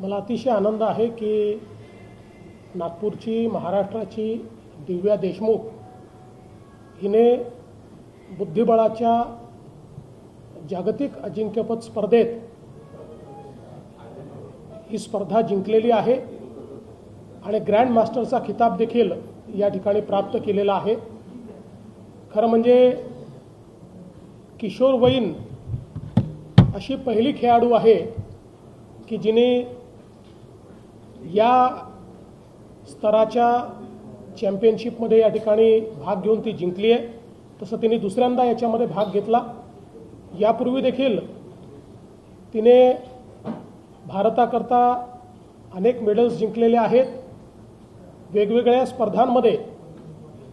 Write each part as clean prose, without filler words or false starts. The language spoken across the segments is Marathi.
मला अतिशय आनंद आहे की नागपूरची महाराष्ट्राची दिव्या देशमुख हिने बुद्धिबळाच्या जागतिक अजिंक्यपद स्पर्धेत ही स्पर्धा जिंकलेली आहे आणि ग्रँड मास्टरचा खिताब देखील या ठिकाणी प्राप्त केलेला आहे। खरं म्हणजे किशोरवयीन अशी पहिली खेळाडू आहे की जिने या स्तराच्या चॅम्पियनशिपमध्ये या ठिकाणी भाग घेऊन ती जिंकली आहे। तसं तिने दुसऱ्यांदा याच्यामध्ये भाग घेतला। यापूर्वी देखील तिने भारताकरता अनेक मेडल्स जिंकलेले आहेत। वेगवेगळ्या स्पर्धांमध्ये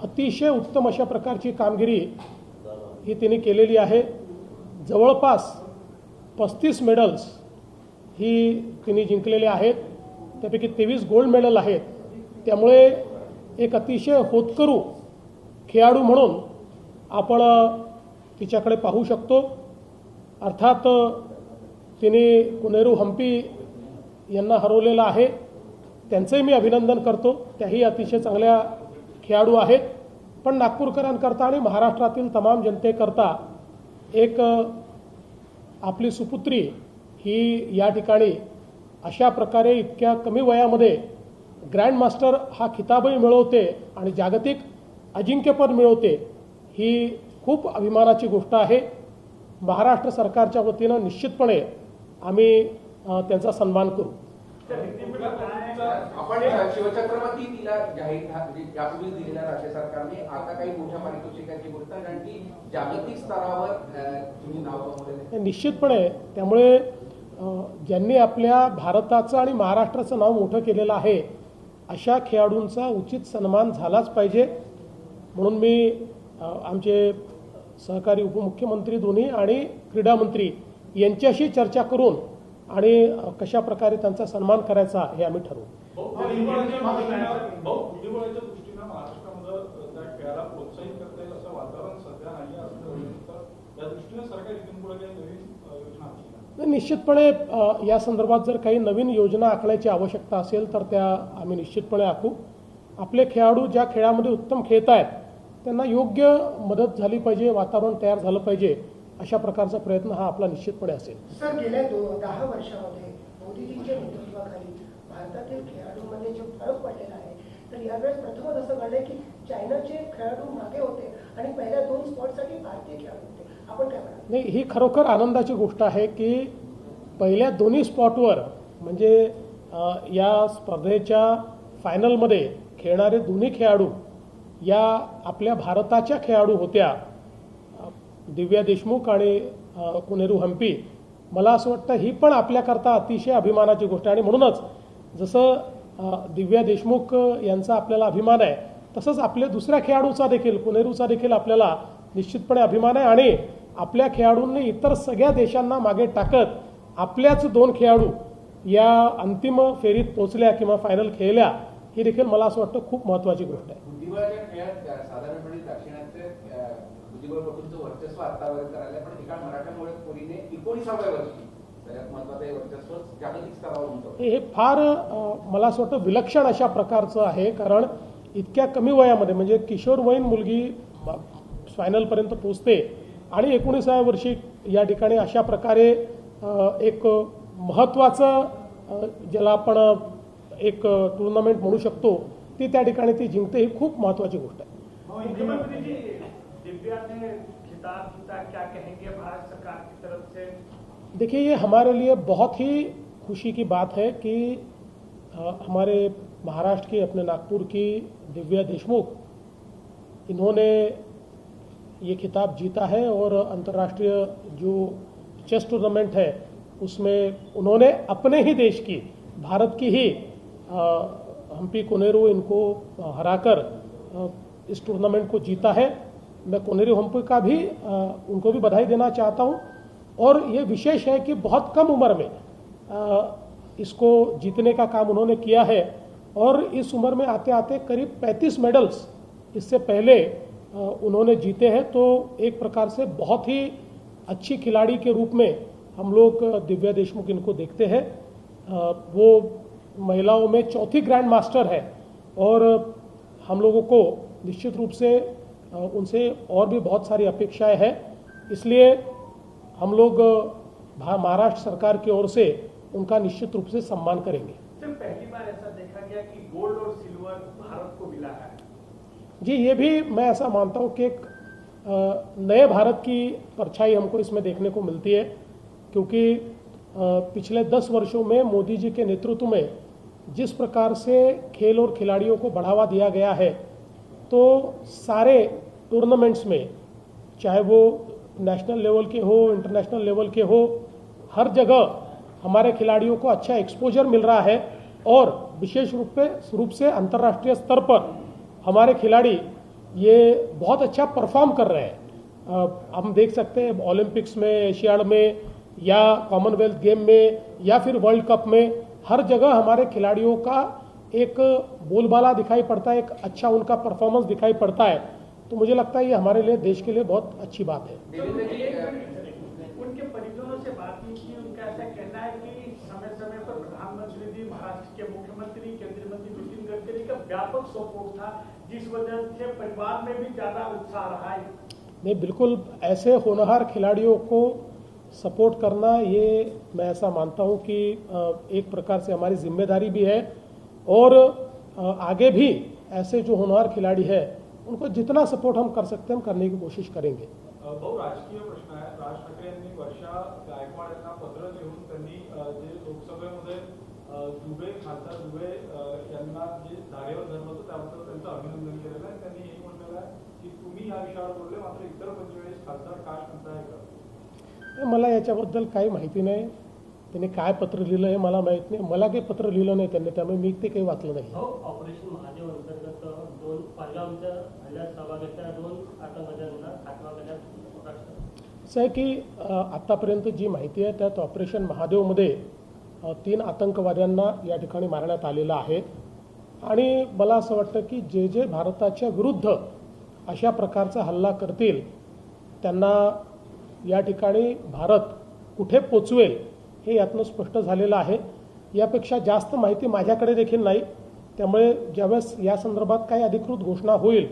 अतिशय उत्तम अशा प्रकारची कामगिरी ही तिने केलेली आहे। जवळपास 35 मेडल्स ही तिने जिंकलेले आहेत, त्यापैकी 23 गोल्ड मेडल आहेत। त्यामुळे एक अतिशय होतकरू खेळाडू म्हणून आपण तिच्याकडे पाहू शकतो। अर्थात तिने कोनेरू हम्पी यांना हरवलेला आहे, त्यांचंही मी अभिनंदन करतो। त्याही अतिशय चांगल्या खेळाडू आहेत। पण नागपूरकरांकरता आणि महाराष्ट्रातील तमाम जनतेकरता एक आपली सुपुत्री ही या ठिकाणी अशा प्रकारे इतक्या कमी वयामध्ये ग्रँड मास्टर हा खिताबही मिळवते आणि जागतिक अजिंक्यपद मिळवते, ही खूप अभिमानाची गोष्ट आहे। महाराष्ट्र सरकारच्या वतीनं निश्चितपणे आम्ही त्यांचा सन्मान करू। आपण शिवछत्रपती तिला जाहीर यापूर्वी दिलेल्या राज्य सरकारने आता काही मोठ्या पारितोषिकाची गोष्ट, कारण की जागतिक स्तरावर तुम्ही नाव कमवलेले निश्चितपणे। त्यामुळे ज्यांनी आपल्या भारताचं आणि महाराष्ट्राचं नाव मोठं केलेलं आहे अशा खेळाडूंचा उचित सन्मान झालाच पाहिजे। म्हणून मी आमचे सहकारी उपमुख्यमंत्री दोन्ही आणि क्रीडा मंत्री यांच्याशी चर्चा करून आणि कशा प्रकारे त्यांचा सन्मान करायचा हे आम्ही ठरवू। बुद्धिबळाच्या दृष्टीने महाराष्ट्रामध्ये त्या खेळाला प्रोत्साहित करता येईल असं वातावरण सध्या नाही आहे असं वाटतं। त्या दृष्टीने सरकार इथून पुढे काही नवीन योजना आखली? निश्चितपणे या संदर्भात जर काही नवीन योजना आखण्याची आवश्यकता असेल तर त्या आम्ही निश्चितपणे आखू। आपले खेळाडू ज्या खेळामध्ये उत्तम खेळत आहेत त्यांना योग्य मदत झाली पाहिजे, वातावरण तयार झालं पाहिजे, अशा प्रकारचा प्रयत्न हा आपला निश्चितपणे असेल। सर, गेल्या 10 वर्षामध्ये मोदीजींच्या नेतृत्वाखाली भारतातील खेळाडूंमध्ये जो फरक पडलेला आहे, तर यावेळेस प्रथमच असं घडलंय की चायनाचे खेळाडू मागे होते आणि पहिल्या 2 स्पॉटसाठी भारतीय खेळाडू होते। आपण काय म्हणाल? नाही, ही खरोखर आनंदाची गोष्ट आहे की पहिल्या दोन्ही स्पॉटवर म्हणजे या स्पर्धेच्या फायनलमध्ये खेळणारे दोन्ही खेळाडू या आपल्या भारताच्या खेळाडू होत्या, दिव्या देशमुख आणि कोनेरू हम्पी। मला असं वाटतं ही पण आपल्याकरता अतिशय अभिमानाची गोष्ट आहे। आणि म्हणूनच जसं दिव्या देशमुख यांचा आपल्याला अभिमान आहे तसंच आपल्या दुसऱ्या खेळाडूचा देखील, कोनेरूचा देखील आपल्याला निश्चितपणे अभिमान आहे। आणि आपल्या खेळाडूंनी इतर सगळ्या देशांना मागे टाकत आपल्याच 2 खेळाडू या अंतिम फेरीत पोहोचल्या किंवा फायनल खेळल्या, ही देखील मला असं वाटतं खूप महत्त्वाची गोष्ट आहे। बुद्धिबळाच्या खेळात साधारणपणे दाक्षिणात्य बुद्धिबळपटूंचं वर्चस्व आतापर्यंत राहिलं, पण एका मराठा मुलीने 19व्या वर्षी सगळ्यात महत्त्वाचं हे वर्चस्व जागतिक स्तरावर उंचावलं। हे फार मला असं वाटतं विलक्षण अशा प्रकारचं आहे, कारण इतक्या कमी वयामध्ये म्हणजे किशोरवयीन मुलगी फायनलपर्यंत पोहोचते आणि 19व्या वर्षी या ठिकाणी अशा प्रकारे एक महत्त्वाचं ज्याला आपण एक टुर्नामेंट म्हणू शकतो ती त्या ठिकाणी ती जिंकते, ही खूप महत्त्वाची गोष्ट आहे। मुख्यमंत्री जी, दिव्या ने खिताब जीता, क्या कहेंगे भारत सरकार की तरफ से? देखिए, ये हमारे लिए बहुत ही खुशी की बात है कि हमारे महाराष्ट्र की, अपने नागपुर की दिव्या देशमुख, इन्होंने ये खिताब जीता है और अंतर्राष्ट्रीय जो चेस टूर्नामेंट है उसमें उन्होंने अपने ही देश की, भारत की ही हम्पी कोनेरू इनको हराकर इस टूर्नामेंट को जीता है। मैं कोनेरू हम्पी का भी उनको भी बधाई देना चाहता हूँ। और ये विशेष है कि बहुत कम उम्र में इसको जीतने का काम उन्होंने किया है और इस उम्र में आते आते करीब 35 मेडल्स इससे पहले उन्होंने जीते हैं। तो एक प्रकार से बहुत ही अच्छी खिलाड़ी के रूप में हम लोग दिव्या देशमुख इनको देखते हैं। वो महिलाओं में चौथी ग्रैंड मास्टर है और हम लोगों को निश्चित रूप से उनसे और भी बहुत सारी अपेक्षाएं हैं। इसलिए हम लोग महाराष्ट्र सरकार की ओर से उनका निश्चित रूप से सम्मान करेंगे। सर, पहली बार ऐसा देखा गया कि गोल्ड और सिल्वर भारत को मिला है। जी, ये भी मैं ऐसा मानता हूँ कि एक नए भारत की परछाई हमको इसमें देखने को मिलती है, क्योंकि पिछले 10 वर्षों में मोदी जी के नेतृत्व में जिस प्रकार से खेल और खिलाड़ियों को बढ़ावा दिया गया है, तो सारे टूर्नामेंट्स में, चाहे वो नेशनल लेवल के हो, इंटरनेशनल लेवल के हो, हर जगह हमारे खिलाड़ियों को अच्छा एक्सपोजर मिल रहा है और विशेष रूप से अंतर्राष्ट्रीय स्तर पर हमारे खिलाड़ी ये बहुत अच्छा परफॉर्म कर रहे हैं। हम देख सकते हैं ओलंपिक्स में, एशियाड में या कॉमनवेल्थ गेम में या फिर वर्ल्ड कप में, हर जगह हमारे खिलाड़ियों का एक बोलबाला दिखाई पड़ता है, एक अच्छा उनका परफॉर्मेंस दिखाई पड़ता है। तो मुझे लगता है ये हमारे लिए, देश के लिए बहुत अच्छी बात है। उनके परिजनों से बातचीत की, उनका ऐसा कहना है कि समय समय पर प्रधानमंत्री जी, महाराष्ट्र के मुख्यमंत्री, केंद्रीय मंत्री नितिन गडकरी का व्यापक सपोर्ट था, जिस वजह से परिवार में भी ज्यादा उत्साह रहा है। नहीं, बिल्कुल ऐसे होनहार खिलाड़ियों को सपोर्ट करना, ये मैं ऐसा मानता हूँ कि एक प्रकार से हमारी जिम्मेदारी भी है और आगे भी ऐसे जो होनहार खिलाड़ी है उनको जितना सपोर्ट हम कर सकते हैं हम करने की कोशिश करेंगे। भाऊ, राजकीय प्रश्न आहे। राज ठाकरे यांनी वर्षा गायकवाड यांना पत्र लिहून त्यांनी जे लोकसभेमध्ये खासदार दुबे यांना जे धारेवर धरलं होतं त्याबद्दल त्यांचं अभिनंदन केलेलं आहे। त्यांनी हे म्हटलेलं आहे की तुम्ही या विषयावर बोलले, मात्र इतर 45 खासदार का म्हणताय का? मला याच्याबद्दल काही माहिती नाही, त्यांनी काय पत्र लिहिलं हे मला माहीत नाही, मला काही पत्र लिहिलं नाही त्यांनी, त्यामुळे मी ते काही वाचलं नाही। ऑपरेशन महादेव अंतर्गत 2 पालगावच्या हल्ल्यात सहभागाच्या 2 आतंकवाद्यांना खात्मा करण्यात असं आहे की आतापर्यंत जी माहिती आहे त्यात ऑपरेशन महादेवमध्ये 3 आतंकवाद्यांना या ठिकाणी मारण्यात आलेलं आहे आणि मला असं वाटतं की जे जे भारताच्या विरुद्ध अशा प्रकारचा हल्ला करतील त्यांना या ठिकाणी भारत कुठे पोचवेल हे यातनं स्पष्ट झालेलं आहे। यापेक्षा जास्त माहिती माझ्याकडे देखील नाही, त्यामुळे ज्यावेळेस या संदर्भात काही अधिकृत घोषणा होईल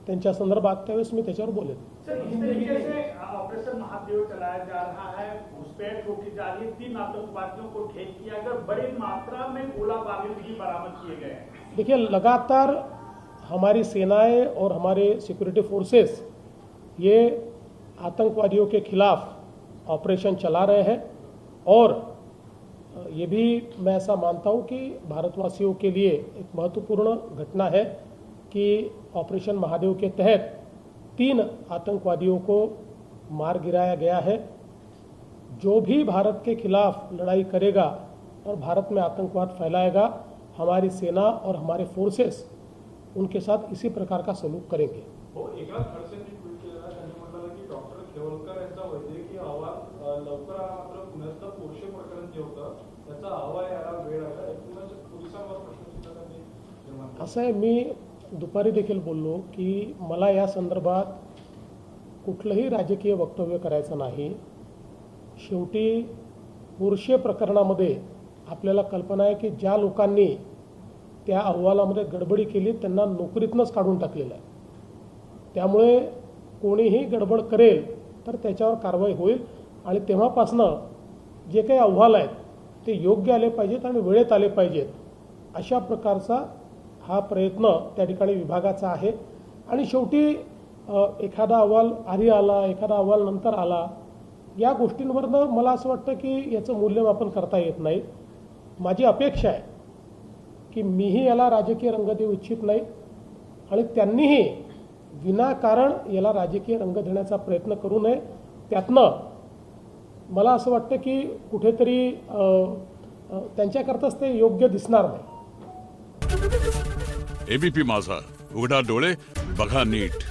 त्यांच्या संदर्भात त्यावेळेस मी त्याच्यावर बोलेन। सर, इस तरीके से ऑपरेशन महादेव चलाया जा रहा है, घुसपैठ रोकी जा रही है, 3 आतंकवादियों को ढेर किया गया, बड़ी मात्रा में गोला बारूद भी बरामद किए गए हैं। देखिए, लगातार हमारी सेनाएं और हमारे सिक्योरिटी फोर्सेस ये आतंकवादियों के खिलाफ ऑपरेशन चला रहे हैं और ये भी मैं ऐसा मानता हूँ कि भारतवासियों के लिए एक महत्वपूर्ण घटना है कि ऑपरेशन महादेव के तहत 3 आतंकवादियों को मार गिराया गया है। जो भी भारत के खिलाफ लड़ाई करेगा और भारत में आतंकवाद फैलाएगा, हमारी सेना और हमारे फोर्सेस उनके साथ इसी प्रकार का सलूक करेंगे। एकनाथ खडसेंनी ट्विट केलेलं आहे, त्यांनी म्हटलं की डॉक्टर खेवलकर यांचा वैद्यकीय अहवाल लवकर आला, मात्र पुण्यातलं पोरशे प्रकरण जे होतं त्याचा अहवाल यायला वेळ आला, एकूणच पोलिसांवर प्रश्नचिन्ह त्यांनी निर्माण केलं। असं आहे, मी दुपारी देखील बोललो की मला या संदर्भात कुठलंही राजकीय वक्तव्य करायचं नाही। शेवटी पोरशे प्रकरणामध्ये आपल्याला कल्पना आहे की ज्या लोकांनी त्या अहवालामध्ये गडबडी केली त्यांना नोकरीतनंच काढून टाकलेलं आहे, त्यामुळे कोणीही गडबड करेल तर त्याच्यावर कारवाई होईल आणि तेव्हापासनं जे काही अहवाल आहेत ते योग्य आले पाहिजेत आणि वेळेत आले पाहिजेत, अशा प्रकारचा हा प्रयत्न त्या ठिकाणी विभागाचा आहे। आणि शेवटी एखादा अहवाल आधी आला, एखादा अहवाल नंतर आला, या गोष्टींवरनं मला असं वाटतं की याचं मूल्यमापन करता येत नाही। माझी अपेक्षा आहे की मीही याला राजकीय रंग देऊ इच्छित नाही आणि त्यांनीही विनाकारण याला राजकीय रंग देण्याचा प्रयत्न करू नये। त्यातनं मला असं वाटतं की कुठेतरी त्यांच्याकरताच ते योग्य दिसणार नाही। एबीपी माझा, उघडा डोळे बघा नीट।